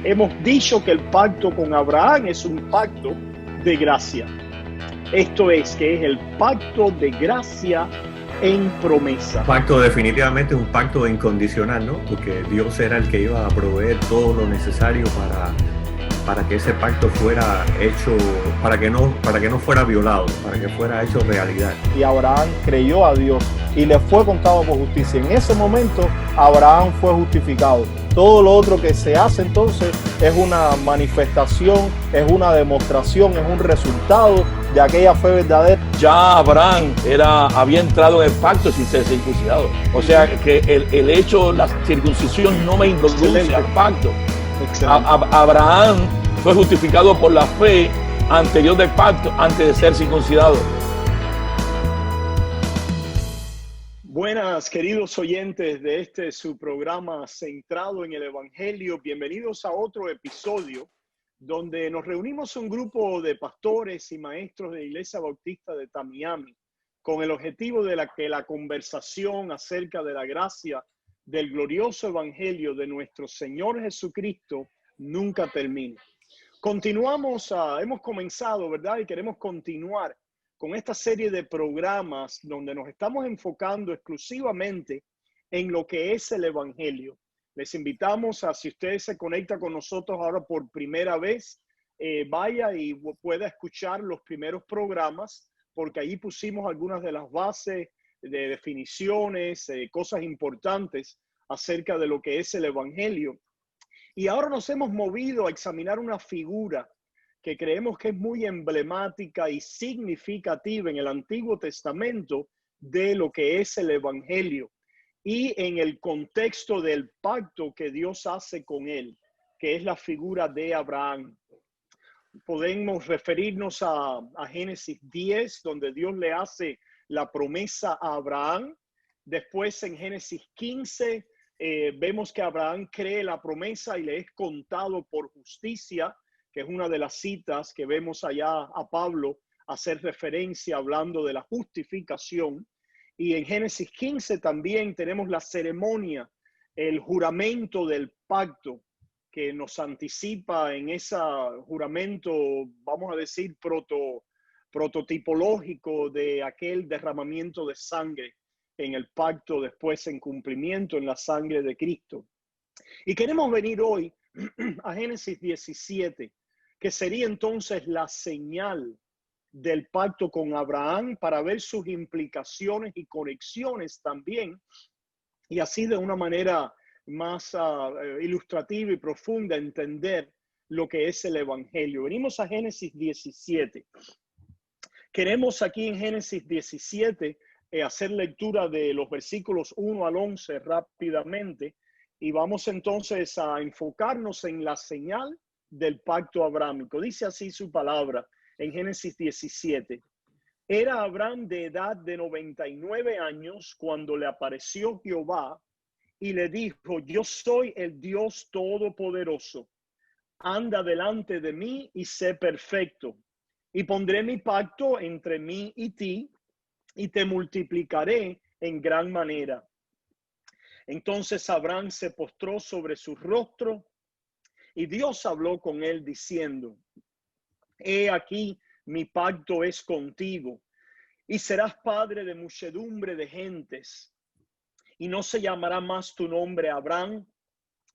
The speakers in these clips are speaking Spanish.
Hemos dicho que el pacto con Abraham es un pacto de gracia. Esto es, que es el pacto de gracia en promesa. Pacto definitivamente es un pacto incondicional, ¿no? Porque Dios era el que iba a proveer todo lo necesario para que ese pacto fuera hecho, para que no fuera violado, para que fuera hecho realidad. Y Abraham creyó a Dios y le fue contado por justicia. En ese momento Abraham fue justificado. Todo lo otro que se hace entonces es una manifestación, es una demostración, es un resultado de aquella fe verdadera. Ya Abraham había entrado en el pacto sin ser circuncidado. O sea que el hecho, la circuncisión no me introduce al pacto. Abraham fue justificado por la fe anterior del pacto, antes de ser circuncidado. Buenas, queridos oyentes de su programa centrado en el Evangelio. Bienvenidos a otro episodio donde nos reunimos un grupo de pastores y maestros de la Iglesia Bautista de Tamiami con el objetivo de que la conversación acerca de la gracia del glorioso Evangelio de nuestro Señor Jesucristo nunca termine. Hemos comenzado, ¿verdad? Y queremos continuar con esta serie de programas donde nos estamos enfocando exclusivamente en lo que es el Evangelio. Les invitamos a, si usted se conecta con nosotros ahora por primera vez, vaya y pueda escuchar los primeros programas, porque allí pusimos algunas de las bases de definiciones, cosas importantes acerca de lo que es el Evangelio. Y ahora nos hemos movido a examinar una figura que creemos que es muy emblemática y significativa en el Antiguo Testamento de lo que es el Evangelio y en el contexto del pacto que Dios hace con él, que es la figura de Abraham. Podemos referirnos a Génesis 10, donde Dios le hace la promesa a Abraham. Después en Génesis 15 vemos que Abraham cree la promesa y le es contado por justicia, que es una de las citas que vemos allá a Pablo hacer referencia hablando de la justificación. Y en Génesis 15 también tenemos la ceremonia, el juramento del pacto, que nos anticipa en ese juramento, vamos a decir, prototipológico de aquel derramamiento de sangre en el pacto, después en cumplimiento en la sangre de Cristo. Y queremos venir hoy a Génesis 17, que sería entonces la señal del pacto con Abraham, para ver sus implicaciones y conexiones también, y así de una manera más ilustrativa y profunda entender lo que es el Evangelio. Venimos a Génesis 17. Queremos aquí en Génesis 17 hacer lectura de los versículos 1 al 11 rápidamente, y vamos entonces a enfocarnos en la señal del pacto abrámico. Dice así su palabra en Génesis 17. Era Abraham de edad de 99 años cuando le apareció Jehová y le dijo: yo soy el Dios Todopoderoso. Anda delante de mí y sé perfecto. Y pondré mi pacto entre mí y ti, y te multiplicaré en gran manera. Entonces Abraham se postró sobre su rostro, y Dios habló con él diciendo: he aquí, mi pacto es contigo, y serás padre de muchedumbre de gentes, y no se llamará más tu nombre Abraham,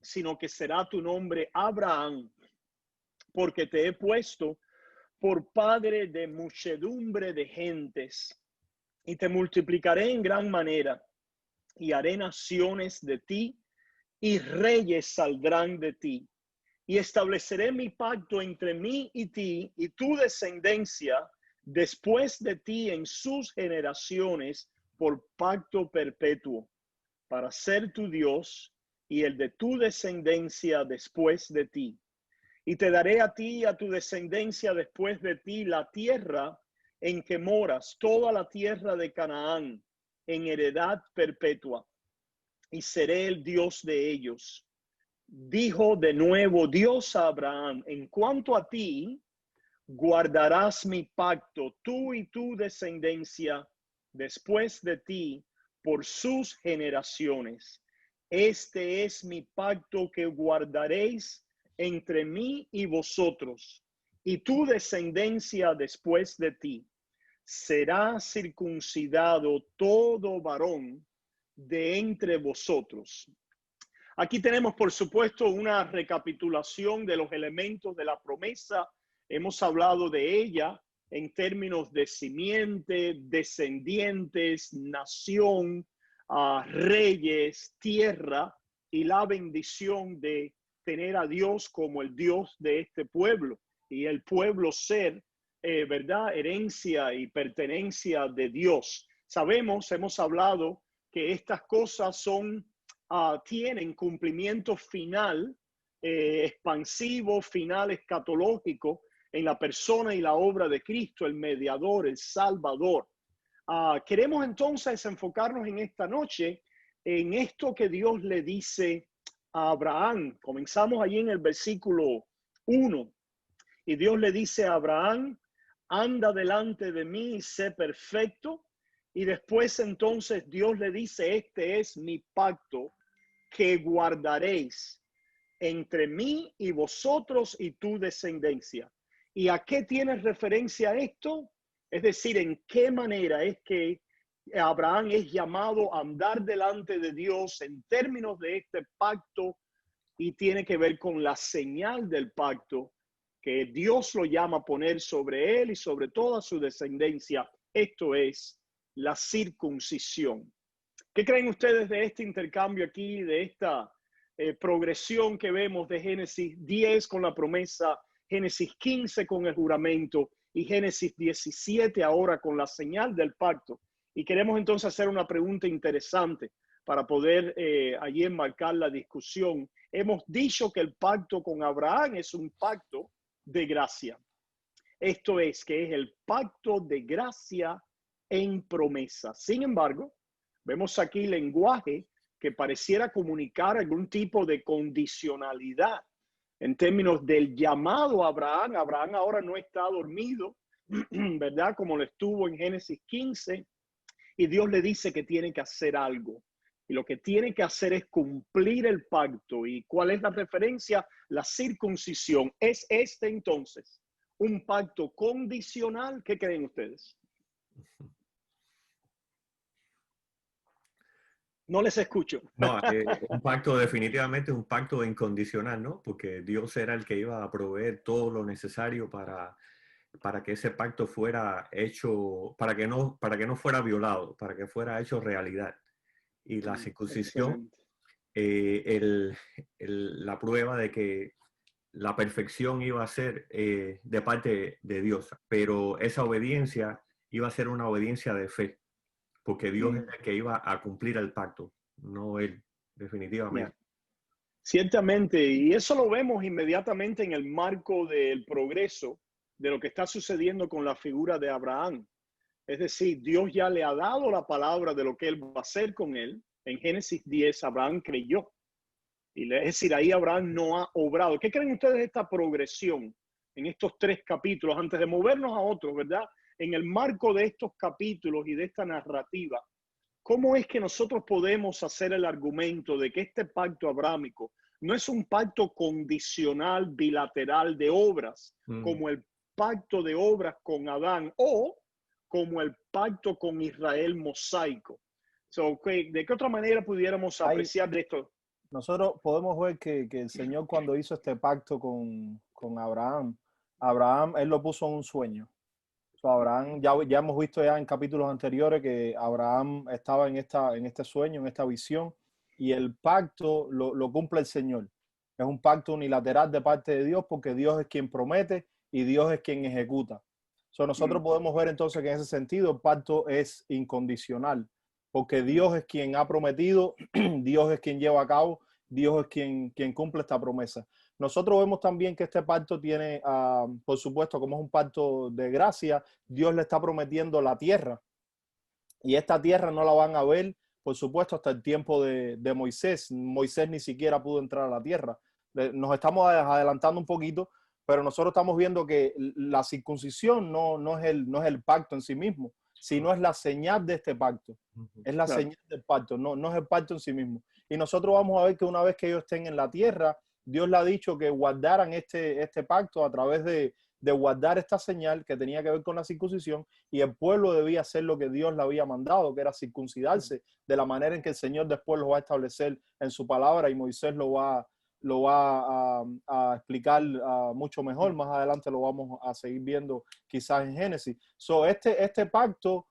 sino que será tu nombre Abraham, porque te he puesto por padre de muchedumbre de gentes, y te multiplicaré en gran manera, y haré naciones de ti, y reyes saldrán de ti. Y estableceré mi pacto entre mí y ti, y tu descendencia después de ti en sus generaciones, por pacto perpetuo, para ser tu Dios y el de tu descendencia después de ti. Y te daré a ti y a tu descendencia después de ti la tierra en que moras, toda la tierra de Canaán, en heredad perpetua, y seré el Dios de ellos. Dijo de nuevo Dios a Abraham: en cuanto a ti, guardarás mi pacto, tú y tu descendencia después de ti, por sus generaciones. Este es mi pacto que guardaréis entre mí y vosotros, y tu descendencia después de ti. Será circuncidado todo varón de entre vosotros. Aquí tenemos, por supuesto, una recapitulación de los elementos de la promesa. Hemos hablado de ella en términos de simiente, descendientes, nación, reyes, tierra y la bendición de tener a Dios como el Dios de este pueblo y el pueblo ser, ¿verdad? Herencia y pertenencia de Dios. Sabemos, hemos hablado que estas cosas son, tienen cumplimiento final, expansivo, final escatológico en la persona y la obra de Cristo, el mediador, el Salvador. Queremos entonces enfocarnos en esta noche en esto que Dios le dice a Abraham. Comenzamos allí en el versículo 1. Y Dios le dice a Abraham, anda delante de mí y sé perfecto. Y después entonces Dios le dice, este es mi pacto que guardaréis entre mí y vosotros y tu descendencia. ¿Y a qué tiene referencia esto? Es decir, ¿en qué manera es que Abraham es llamado a andar delante de Dios en términos de este pacto? Y tiene que ver con la señal del pacto que Dios lo llama a poner sobre él y sobre toda su descendencia. Esto es la circuncisión. ¿Qué creen ustedes de este intercambio aquí, de esta progresión que vemos de Génesis 10 con la promesa, Génesis 15 con el juramento y Génesis 17 ahora con la señal del pacto? Y queremos entonces hacer una pregunta interesante para poder allí enmarcar la discusión. Hemos dicho que el pacto con Abraham es un pacto de gracia. Esto es, que es el pacto de gracia en promesa. Sin embargo, vemos aquí lenguaje que pareciera comunicar algún tipo de condicionalidad en términos del llamado a Abraham. Abraham ahora no está dormido, ¿verdad? Como lo estuvo en Génesis 15, y Dios le dice que tiene que hacer algo. Y lo que tiene que hacer es cumplir el pacto. ¿Y cuál es la referencia? La circuncisión. ¿Es este entonces un pacto condicional? ¿Qué creen ustedes? No les escucho. No, un pacto definitivamente es un pacto incondicional, ¿no? Porque Dios era el que iba a proveer todo lo necesario para que ese pacto fuera hecho, para que no fuera violado, para que fuera hecho realidad. Y la circuncisión, la prueba de que la perfección iba a ser de parte de Dios, pero esa obediencia iba a ser una obediencia de fe, porque Dios es el que iba a cumplir el pacto, no él, definitivamente. Ciertamente, y eso lo vemos inmediatamente en el marco del progreso de lo que está sucediendo con la figura de Abraham. Es decir, Dios ya le ha dado la palabra de lo que él va a hacer con él. En Génesis 10, Abraham creyó. Y es decir, ahí Abraham no ha obrado. ¿Qué creen ustedes de esta progresión en estos 3 capítulos? Antes de movernos a otros, ¿verdad? En el marco de estos capítulos y de esta narrativa, ¿cómo es que nosotros podemos hacer el argumento de que este pacto abrámico no es un pacto condicional bilateral de obras, como el pacto de obras con Adán o como el pacto con Israel mosaico? ¿De qué otra manera pudiéramos apreciar de esto? Nosotros podemos ver que el Señor, cuando hizo este pacto con Abraham, él lo puso en un sueño. Abraham, ya hemos visto ya en capítulos anteriores que Abraham estaba en este sueño, en esta visión, y el pacto lo cumple el Señor. Es un pacto unilateral de parte de Dios, porque Dios es quien promete y Dios es quien ejecuta. Nosotros podemos ver entonces que en ese sentido el pacto es incondicional, porque Dios es quien ha prometido, Dios es quien lleva a cabo, Dios es quien cumple esta promesa. Nosotros vemos también que este pacto tiene, por supuesto, como es un pacto de gracia, Dios le está prometiendo la tierra. Y esta tierra no la van a ver, por supuesto, hasta el tiempo de Moisés. Moisés ni siquiera pudo entrar a la tierra. Nos estamos adelantando un poquito, pero nosotros estamos viendo que la circuncisión no es el pacto en sí mismo, sino es la señal de este pacto. Es la señal del pacto, no es el pacto en sí mismo. Y nosotros vamos a ver que una vez que ellos estén en la tierra, Dios le ha dicho que guardaran este pacto a través de guardar esta señal que tenía que ver con la circuncisión, y el pueblo debía hacer lo que Dios le había mandado, que era circuncidarse de la manera en que el Señor después lo va a establecer en su palabra, y Moisés lo va a explicar mucho mejor. Más adelante lo vamos a seguir viendo quizás en Génesis. Este pacto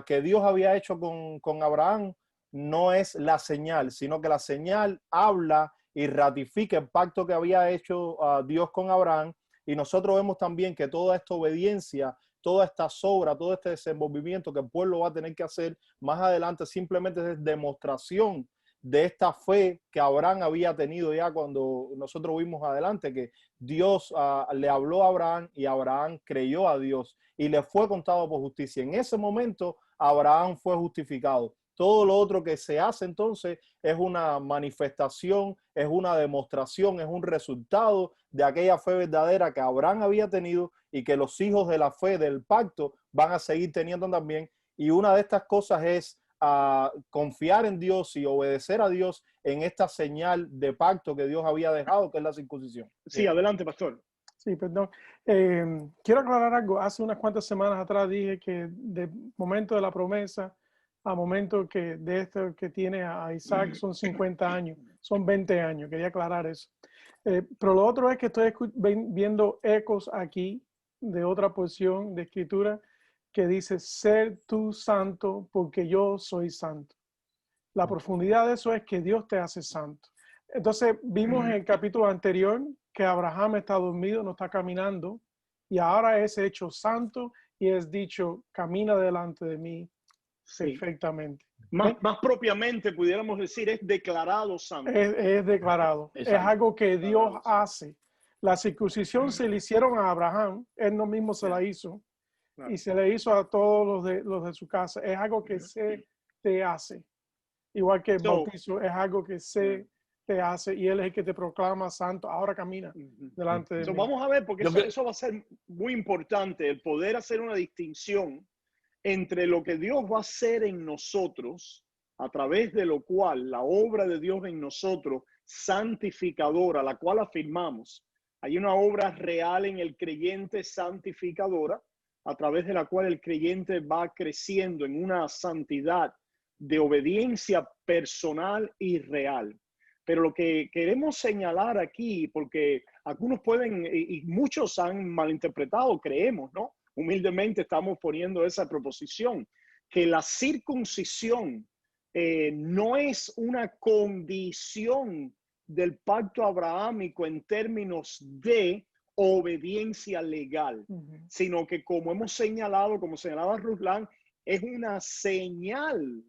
que Dios había hecho con Abraham no es la señal, sino que la señal habla y ratifica el pacto que había hecho Dios con Abraham. Y nosotros vemos también que toda esta obediencia, toda esta sobra, todo este desenvolvimiento que el pueblo va a tener que hacer más adelante simplemente es demostración de esta fe que Abraham había tenido ya cuando nosotros vimos adelante que Dios le habló a Abraham y Abraham creyó a Dios y le fue contado por justicia. En ese momento Abraham fue justificado. Todo lo otro que se hace entonces es una manifestación, es una demostración, es un resultado de aquella fe verdadera que Abraham había tenido y que los hijos de la fe del pacto van a seguir teniendo también. Y una de estas cosas es confiar en Dios y obedecer a Dios en esta señal de pacto que Dios había dejado, que es la circuncisión. Sí, adelante, pastor. Sí, perdón. Quiero aclarar algo. Hace unas cuantas semanas atrás dije que de momento de la promesa a momento que de esto que tiene a Isaac son 50 años, son 20 años. Quería aclarar eso. Pero lo otro es que estoy viendo ecos aquí de otra porción de escritura que dice, ser tú santo porque yo soy santo. La profundidad de eso es que Dios te hace santo. Entonces vimos en el capítulo anterior que Abraham está dormido, no está caminando, y ahora es hecho santo y es dicho, camina delante de mí perfectamente. Más propiamente pudiéramos decir, es declarado santo. Es declarado. Exacto. Es algo que Dios hace. La circuncisión se le hicieron a Abraham, él no mismo se la hizo, y se le hizo a todos los de su casa. Es algo que se te hace. Igual que el bautizo, es algo que se te hace, y él es el que te proclama santo. Ahora camina delante de mí. Vamos a ver, porque eso va a ser muy importante, el poder hacer una distinción entre lo que Dios va a hacer en nosotros, a través de lo cual la obra de Dios en nosotros, santificadora, la cual afirmamos. Hay una obra real en el creyente santificadora, a través de la cual el creyente va creciendo en una santidad de obediencia personal y real. Pero lo que queremos señalar aquí, porque algunos pueden, y muchos han malinterpretado, creemos, ¿no? Humildemente estamos poniendo esa proposición, que la circuncisión no es una condición del pacto abrahámico en términos de obediencia legal, sino que como hemos señalado, como señalaba Ruslan, es una señal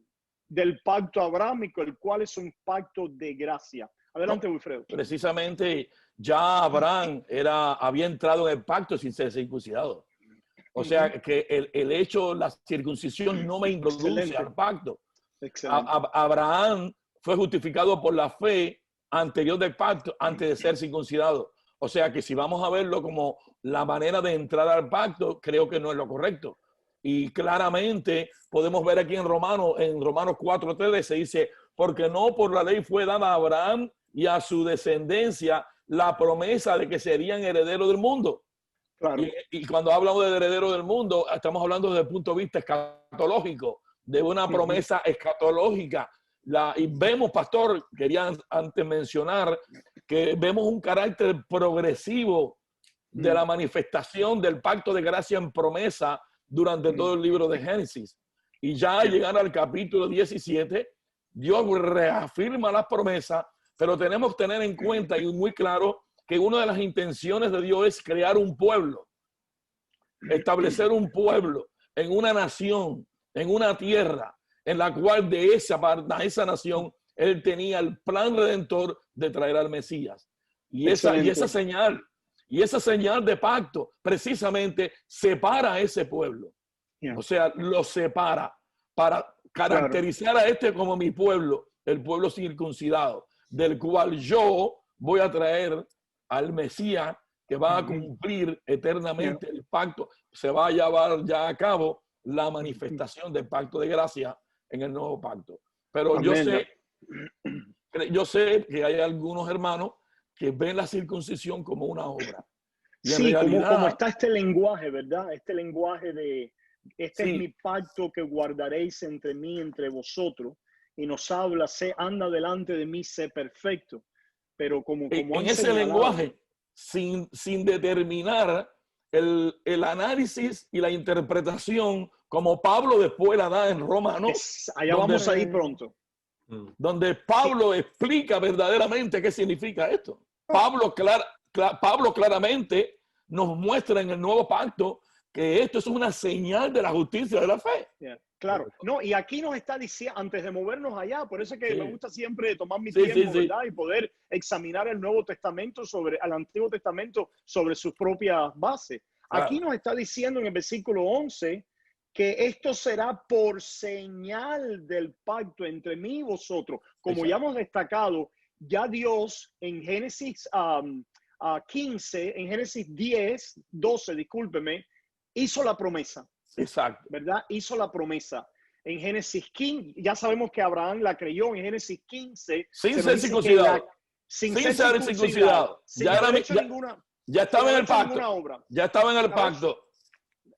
del pacto abrahámico, el cual es un pacto de gracia. Adelante, Wilfredo. Precisamente ya Abraham había entrado en el pacto sin ser circuncidado. O sea que el hecho, la circuncisión no me introduce al pacto. Abraham fue justificado por la fe anterior del pacto, antes de ser circuncidado. O sea que si vamos a verlo como la manera de entrar al pacto, creo que no es lo correcto. Y claramente podemos ver aquí en Romanos 4:3 se dice, porque no por la ley fue dada a Abraham y a su descendencia la promesa de que serían herederos del mundo. Claro. Y cuando hablamos de heredero del mundo, estamos hablando desde el punto de vista escatológico, de una promesa escatológica. Y vemos, pastor, quería antes mencionar que vemos un carácter progresivo de la manifestación del pacto de gracia en promesa durante todo el libro de Génesis. Y ya al llegar al capítulo 17, Dios reafirma las promesas, pero tenemos que tener en cuenta y muy claro que una de las intenciones de Dios es crear un pueblo, establecer un pueblo en una nación, en una tierra, en la cual de esa nación Él tenía el plan redentor de traer al Mesías. Y esa señal de pacto precisamente separa a ese pueblo. O sea, lo separa para caracterizar a este como mi pueblo, el pueblo circuncidado, del cual yo voy a traer al Mesías que va a cumplir eternamente el pacto. Se va a llevar ya a cabo la manifestación del pacto de gracia en el nuevo pacto. Pero yo sé que hay algunos hermanos que ven la circuncisión como una obra. Y en Sí, realidad, como está este lenguaje, ¿verdad? Este lenguaje de, este sí, es mi pacto que guardaréis entre mí, entre vosotros. Y nos habla, anda delante de mí, sé perfecto. Pero como en han ese señalado, lenguaje, sin determinar el análisis y la interpretación, como Pablo después la da en Romanos, allá donde, vamos a ir pronto. donde Sí, Pablo explica verdaderamente qué significa esto. Pablo claramente nos muestra en el nuevo pacto que esto es una señal de la justicia de la fe. yeah, claro. No, y aquí nos está diciendo, antes de movernos allá, por eso es que me Sí, gusta siempre tomar mi sí, sí, tiempo, sí. ¿verdad? Y poder examinar el Nuevo Testamento al Antiguo Testamento sobre sus propias bases. Aquí Claro. nos está diciendo en el versículo 11 que esto será por señal del pacto entre mí y vosotros. Como ya Exacto. hemos destacado, ya Dios en Génesis 15, en Génesis 10, 12, discúlpeme, hizo la promesa, Exacto. ¿verdad? Hizo la promesa. En Génesis 15, ya sabemos que Abraham la creyó. En Génesis 15 Sin se nos ser dice que circuncidado. sin Sin ser ser circuncidado, circuncidado. Ya sin estaba en haber el hecho pacto. ninguna obra, Ya estaba en sin el haber, pacto.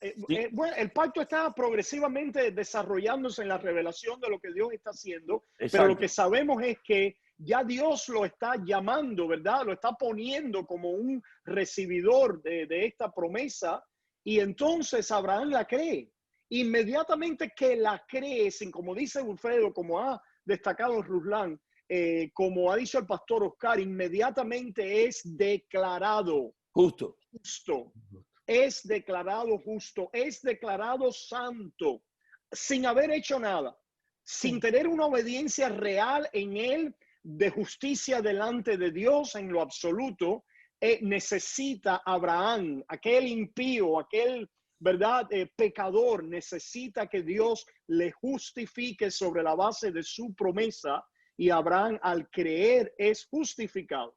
Sí, bueno, el pacto está progresivamente desarrollándose en la revelación de lo que Dios está haciendo, pero lo que exacto. sabemos es que ya Dios lo está llamando, ¿verdad? Lo está poniendo como un recibidor de esta promesa, y entonces Abraham la cree. Inmediatamente que la cree, sin, como dice Wilfredo, como ha destacado Ruslan, como ha dicho el pastor Oscar, inmediatamente es declarado Justo. justo, es declarado justo, es declarado santo, sin haber hecho nada, sin tener una obediencia real en él, de justicia delante de Dios en lo absoluto. Necesita Abraham, aquel impío, aquel, ¿verdad? Pecador, necesita que Dios le justifique sobre la base de su promesa, y Abraham, al creer, es justificado.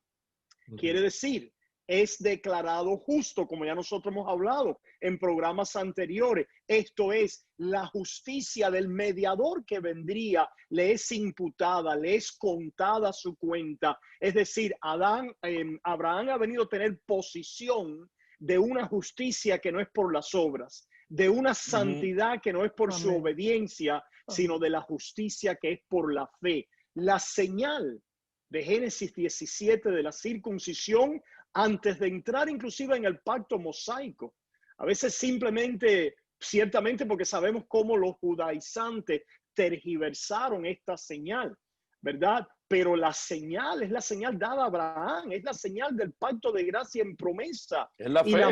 Quiere decir, es declarado justo, como ya nosotros hemos hablado en programas anteriores. Esto es, la justicia del mediador que vendría le es imputada, le es contada su cuenta. Es decir, Abraham ha venido a tener posición de una justicia que no es por las obras, de una santidad que no es por su obediencia, sino de la justicia que es por la fe. La señal de Génesis 17 de la circuncisión, antes de entrar inclusive en el pacto mosaico. A veces simplemente, ciertamente porque sabemos cómo los judaizantes tergiversaron esta señal, ¿verdad? Pero la señal es la señal dada a Abraham, es la señal del pacto de gracia en promesa. Es la Y fe. la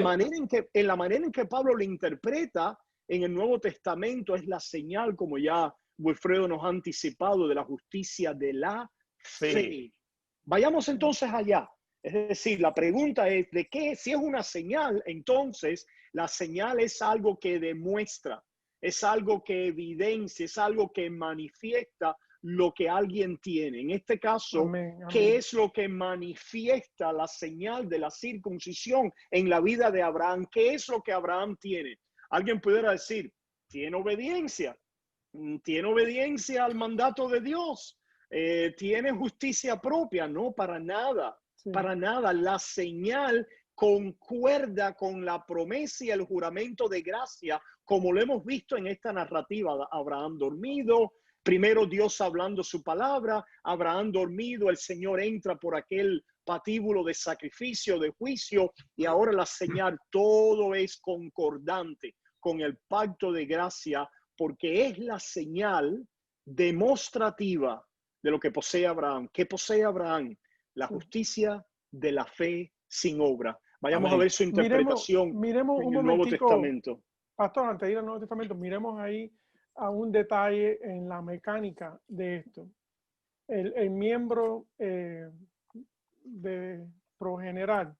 manera en que Pablo lo interpreta en el Nuevo Testamento es la señal, como ya Wilfredo nos ha anticipado, de la justicia de la fe. Vayamos entonces allá. Es decir, la pregunta es de qué, si es una señal, entonces la señal es algo que demuestra, es algo que evidencia, es algo que manifiesta lo que alguien tiene. En este caso, ¿qué es lo que manifiesta la señal de la circuncisión en la vida de Abraham? ¿Qué es lo que Abraham tiene? Alguien pudiera decir, tiene obediencia al mandato de Dios. Tiene justicia propia. No, para nada, para nada. La señal concuerda con la promesa y el juramento de gracia, como lo hemos visto en esta narrativa. Abraham dormido, primero Dios hablando su palabra, Abraham dormido, el Señor entra por aquel patíbulo de sacrificio, de juicio, y ahora la señal, todo es concordante con el pacto de gracia, porque es la señal demostrativa de lo que posee Abraham. ¿Qué posee Abraham? La justicia de la fe sin obra. Vayamos a ver su interpretación miremos en un el Nuevo momentico, Testamento. Pastor, antes de ir al Nuevo Testamento, miremos ahí a un detalle en la mecánica de esto. El miembro de progeneral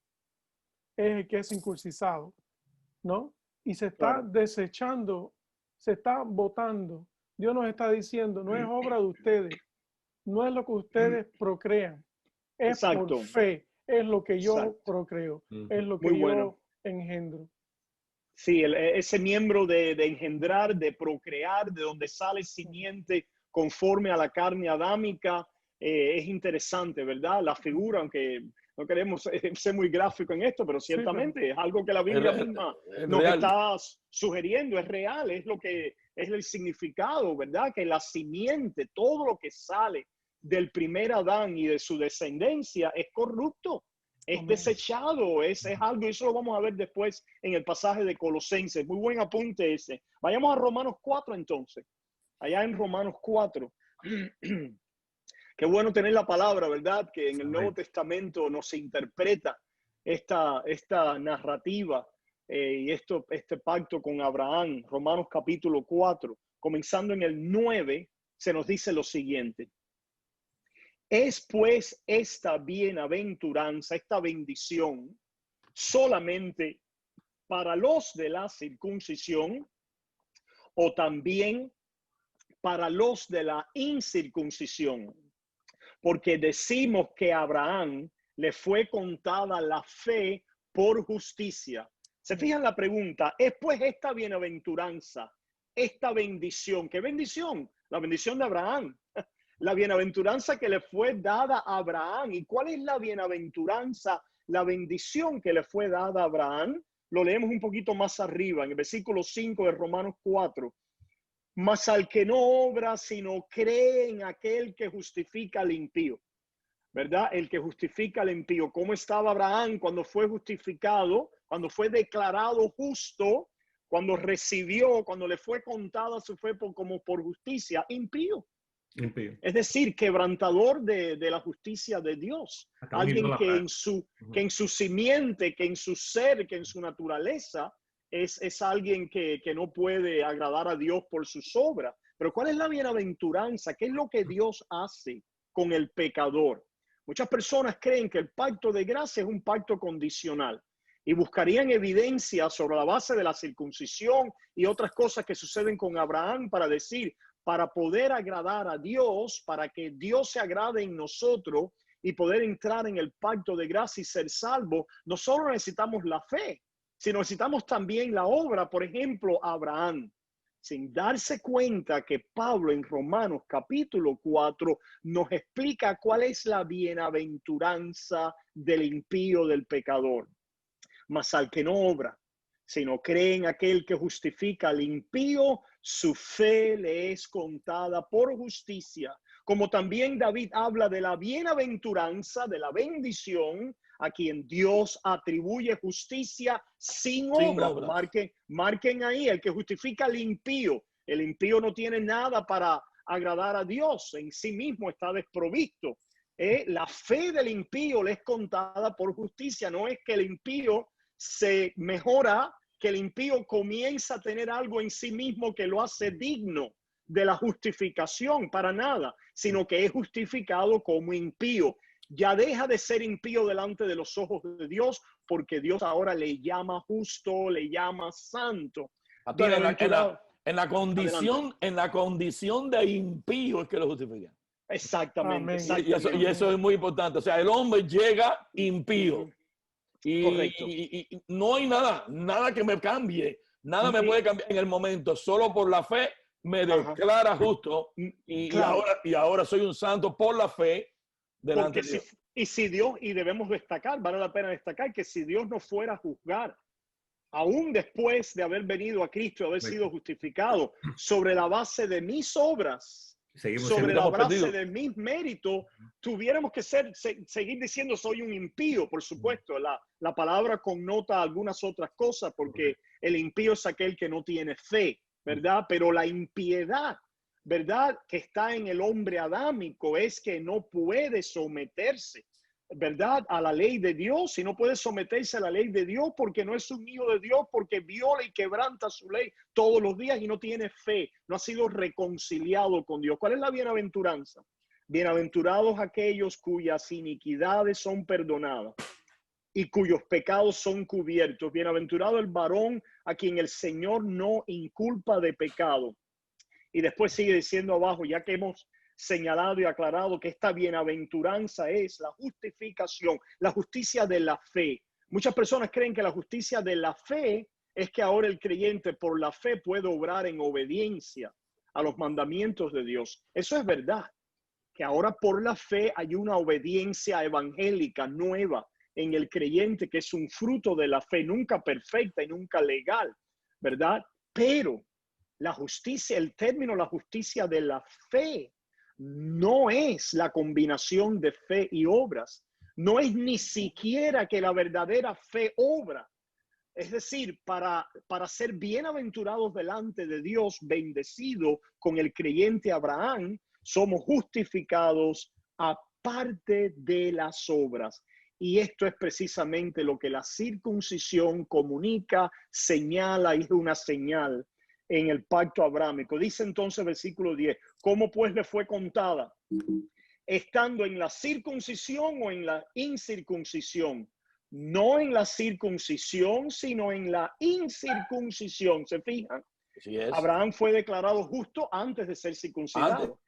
es el que es incircuncisado, ¿no? Y se está desechando, se está votando. Dios nos está diciendo, no es obra de ustedes, no es lo que ustedes procrean, es por fe, es lo que yo procreo, es lo que yo engendro. Sí, ese miembro de engendrar, de procrear, de donde sale simiente conforme a la carne adámica, es interesante, ¿verdad? La figura, aunque no queremos ser muy gráfico en esto, pero ciertamente es algo que la Biblia misma nos está sugiriendo, es real, es lo que es el significado, ¿verdad? Que la simiente, todo lo que sale del primer Adán y de su descendencia es corrupto, es desechado, es algo, y eso lo vamos a ver después en el pasaje de Colosenses. Muy buen apunte ese. Vayamos a Romanos 4 entonces, allá en Romanos 4. Qué bueno tener la palabra, ¿verdad? Que en el Nuevo Testamento nos interpreta esta narrativa y este pacto con Abraham. Romanos capítulo 4, comenzando en el 9, se nos dice lo siguiente. Es pues esta bienaventuranza, esta bendición, solamente para los de la circuncisión o también para los de la incircuncisión. Porque decimos que a Abraham le fue contada la fe por justicia. ¿Se fijan la pregunta? ¿Es pues esta bienaventuranza, esta bendición? ¿Qué bendición? La bendición de Abraham. La bienaventuranza que le fue dada a Abraham. ¿Y cuál es la bienaventuranza, la bendición que le fue dada a Abraham? Lo leemos un poquito más arriba, en el versículo 5 de Romanos 4. Mas al que no obra, sino cree en aquel que justifica al impío. ¿Verdad? El que justifica al impío. ¿Cómo estaba Abraham cuando fue justificado? Cuando fue declarado justo, cuando recibió, cuando le fue contada su fe como por justicia, impío. Impío. Es decir, quebrantador de la justicia de Dios. Alguien que en su simiente, que en su ser, que en su naturaleza, es alguien que no puede agradar a Dios por sus obras. Pero ¿cuál es la bienaventuranza? ¿Qué es lo que Dios hace con el pecador? Muchas personas creen que el pacto de gracia es un pacto condicional y buscarían evidencia sobre la base de la circuncisión y otras cosas que suceden con Abraham para decir, para poder agradar a Dios, para que Dios se agrade en nosotros y poder entrar en el pacto de gracia y ser salvo, no solo necesitamos la fe, sino necesitamos también la obra. Por ejemplo, Abraham, sin darse cuenta que Pablo en Romanos capítulo 4 nos explica cuál es la bienaventuranza del impío, del pecador. Mas al que no obra, sino cree en aquel que justifica al impío, su fe le es contada por justicia. Como también David habla de la bienaventuranza, de la bendición, a quien Dios atribuye justicia sin obra. Marquen ahí, el que justifica al impío. El impío no tiene nada para agradar a Dios, en sí mismo está desprovisto. La fe del impío le es contada por justicia. No es que el impío se mejora, que el impío comienza a tener algo en sí mismo que lo hace digno de la justificación, para nada, sino que es justificado como impío. Ya deja de ser impío delante de los ojos de Dios, porque Dios ahora le llama justo, le llama santo. En la condición de impío es que lo justifica. Exactamente. Y eso es muy importante. O sea, el hombre llega impío. Y no hay nada que me cambie, nada me puede cambiar en el momento, solo por la fe me declara justo y ahora soy un santo por la fe delante de Dios. Si Dios, y debemos destacar, vale la pena destacar que si Dios no fuera a juzgar, aún después de haber venido a Cristo, haber sido justificado sobre la base de mis obras, sobre la base de mis méritos, tuviéramos que seguir diciendo soy un impío. Por supuesto, la palabra connota algunas otras cosas, porque el impío es aquel que no tiene fe, ¿verdad? Pero la impiedad, ¿verdad?, que está en el hombre adámico es que no puede someterse, ¿verdad?, a la ley de Dios, y no puede someterse a la ley de Dios porque no es un hijo de Dios, porque viola y quebranta su ley todos los días y no tiene fe, no ha sido reconciliado con Dios. ¿Cuál es la bienaventuranza? Bienaventurados aquellos cuyas iniquidades son perdonadas y cuyos pecados son cubiertos. Bienaventurado el varón a quien el Señor no inculpa de pecado. Y después sigue diciendo abajo, ya que hemos señalado y aclarado que esta bienaventuranza es la justificación, la justicia de la fe. Muchas personas creen que la justicia de la fe es que ahora el creyente por la fe puede obrar en obediencia a los mandamientos de Dios. Eso es verdad. que ahora por la fe hay una obediencia evangélica nueva en el creyente, que es un fruto de la fe, nunca perfecta y nunca legal, ¿verdad? Pero la justicia, el término la justicia de la fe, no es la combinación de fe y obras. No es ni siquiera que la verdadera fe obra. Es decir, para ser bienaventurados delante de Dios, bendecido con el creyente Abraham, somos justificados aparte de las obras. Y esto es precisamente lo que la circuncisión comunica, señala, y es una señal en el pacto abrámico. Dice entonces versículo 10, ¿cómo pues le fue contada? ¿Estando en la circuncisión o en la incircuncisión? No en la circuncisión, sino en la incircuncisión. ¿Se fijan? Así es. Abraham fue declarado justo antes de ser circuncidado.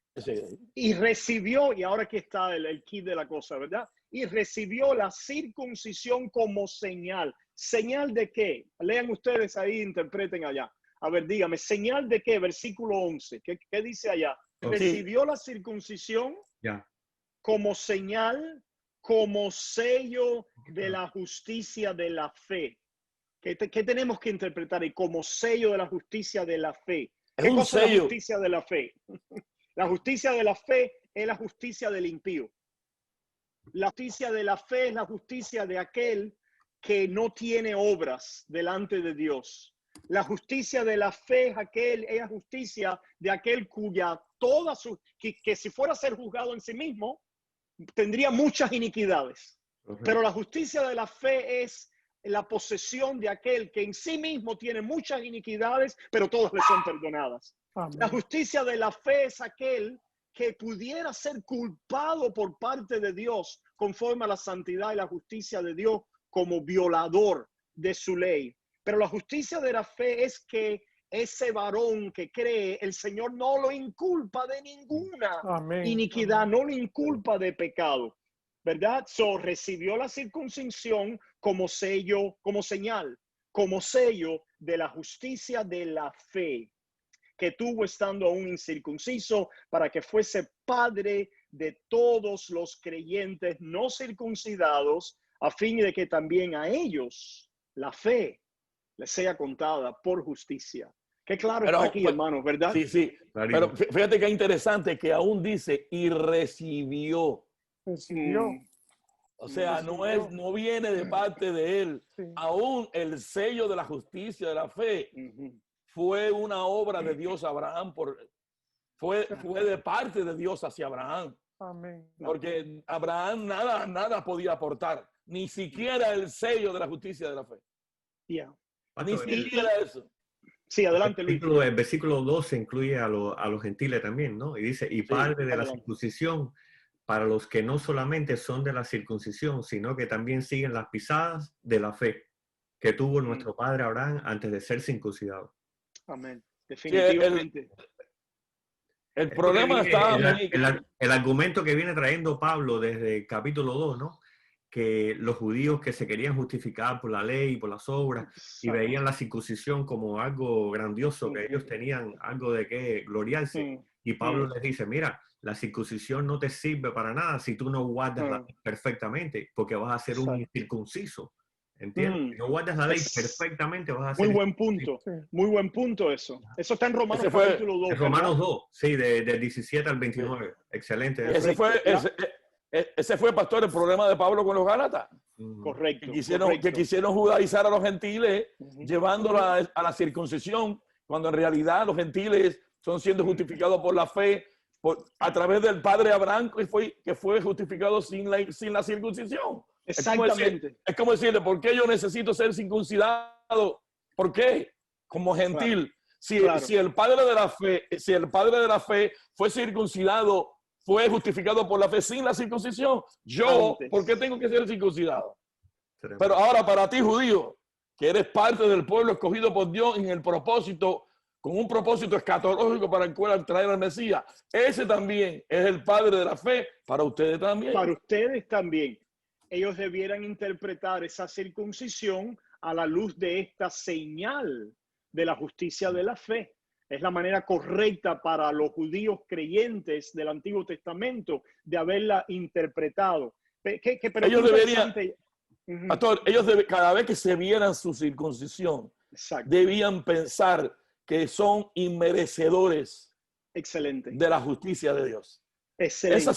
Y recibió, y ahora aquí está el kit de la cosa, ¿verdad? Y recibió la circuncisión como señal. ¿Señal de qué? Lean ustedes ahí, interpreten allá. A ver, dígame, ¿señal de qué? Versículo 11. ¿Qué dice allá? Recibió la circuncisión como señal, como sello de la justicia de la fe. ¿Qué tenemos que interpretar ahí? Como sello de la justicia de la fe. ¿Qué cosa es la justicia de la fe? La justicia de la fe es la justicia del impío. La justicia de la fe es la justicia de aquel que no tiene obras delante de Dios. La justicia de la fe es la justicia de aquel cuya que si fuera a ser juzgado en sí mismo, tendría muchas iniquidades. Pero la justicia de la fe es la posesión de aquel que en sí mismo tiene muchas iniquidades, pero todas le son perdonadas. Amén. La justicia de la fe es aquel que pudiera ser culpado por parte de Dios conforme a la santidad y la justicia de Dios como violador de su ley. Pero la justicia de la fe es que ese varón que cree, el Señor no lo inculpa de ninguna iniquidad, no lo inculpa de pecado, ¿verdad? Recibió la circuncisión como sello, como señal, como sello de la justicia de la fe que tuvo estando aún incircunciso, para que fuese padre de todos los creyentes no circuncidados, a fin de que también a ellos la fe les sea contada por justicia. Qué claro está aquí, hermanos, ¿verdad? Sí, sí. Pero fíjate que es interesante que aún dice y recibió. Recibió. O sea, no viene de parte de él. Sí. Aún el sello de la justicia de la fe fue una obra de Dios a Abraham. Fue de parte de Dios hacia Abraham. Amén. Porque Abraham nada podía aportar. Ni siquiera el sello de la justicia de la fe. Ni siquiera eso. Sí, adelante, Luis. El versículo 12 incluye a los gentiles también, ¿no? Y dice, y padre de la circuncisión para los que no solamente son de la circuncisión, sino que también siguen las pisadas de la fe que tuvo nuestro padre Abraham antes de ser circuncidado. Amén. Definitivamente. El problema está... El argumento que viene trayendo Pablo desde el capítulo 2, ¿no? Que los judíos que se querían justificar por la ley y por las obras y veían la circuncisión como algo grandioso, que ellos tenían algo de qué gloriarse. Y Pablo les dice, mira, la circuncisión no te sirve para nada si tú no guardas la ley perfectamente, porque vas a ser un incircunciso. ¿Entiendes? Si no guardas la ley perfectamente, vas a ser... Muy buen punto. Muy buen punto eso. Eso está en Romanos capítulo 2. En Romanos 2, sí, del 17 al 29. Sí. Excelente. Ese fue, pastor, el problema de Pablo con los Gálatas. Correcto. Que quisieron judaizar a los gentiles, llevándola a la circuncisión, cuando en realidad los gentiles son siendo justificados por la fe a través del padre Abraham, que fue justificado sin la circuncisión. Exactamente. Es como decirle, ¿por qué yo necesito ser circuncidado? ¿Por qué? Como gentil. Claro. Si el padre de la fe fue circuncidado, fue justificado por la fe sin la circuncisión, ¿por qué tengo que ser circuncidado? Pero ahora para ti, judío, que eres parte del pueblo escogido por Dios en el propósito, con un propósito escatológico para el cual traer al Mesías, ese también es el padre de la fe para ustedes también. Para ustedes también. Ellos debieran interpretar esa circuncisión a la luz de esta señal de la justicia de la fe. Es la manera correcta para los judíos creyentes del Antiguo Testamento de haberla interpretado. Pero ellos deberían, pastor, cada vez que se vieran su circuncisión, exacto, debían pensar que son inmerecedores excelente, de la justicia de Dios. Excelente.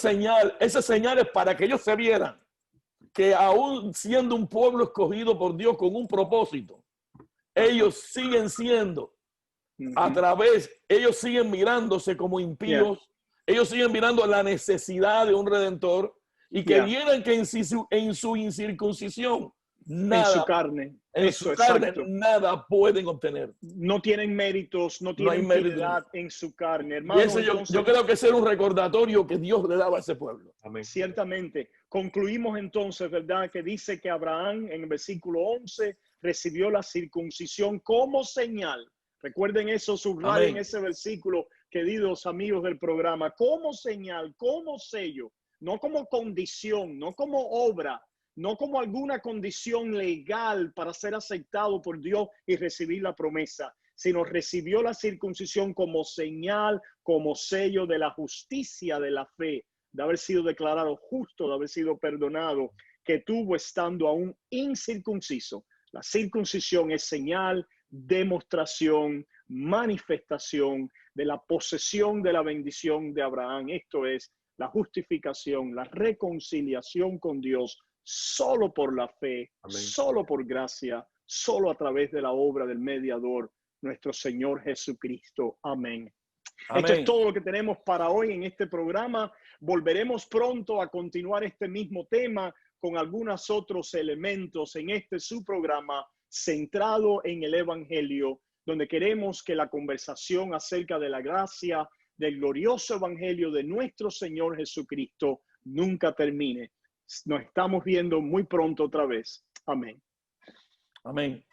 Esa señal es para que ellos se vieran que aún siendo un pueblo escogido por Dios con un propósito, ellos siguen siendo ellos siguen mirándose como impíos, ellos siguen mirando la necesidad de un redentor y que vieran que en su incircuncisión nada, en su carne, nada pueden obtener. No tienen méritos, no tienen piedad en su carne, hermano. Yo creo que ese era un recordatorio que Dios le daba a ese pueblo. Amén. Ciertamente. Concluimos entonces, ¿verdad? Que dice que Abraham en el versículo 11 recibió la circuncisión como señal. Recuerden eso, subrayen ese versículo, queridos amigos del programa, como señal, como sello, no como condición, no como obra, no como alguna condición legal para ser aceptado por Dios y recibir la promesa, sino recibió la circuncisión como señal, como sello de la justicia de la fe, de haber sido declarado justo, de haber sido perdonado, que tuvo estando aún incircunciso. La circuncisión es señal, demostración, manifestación de la posesión de la bendición de Abraham. Esto es la justificación, la reconciliación con Dios, solo por la fe, amén, solo por gracia, solo a través de la obra del mediador, nuestro Señor Jesucristo. Amén. Amén. Esto es todo lo que tenemos para hoy en este programa. Volveremos pronto a continuar este mismo tema con algunos otros elementos en este su programa centrado en el Evangelio, donde queremos que la conversación acerca de la gracia del glorioso Evangelio de nuestro Señor Jesucristo nunca termine. Nos estamos viendo muy pronto otra vez. Amén. Amén.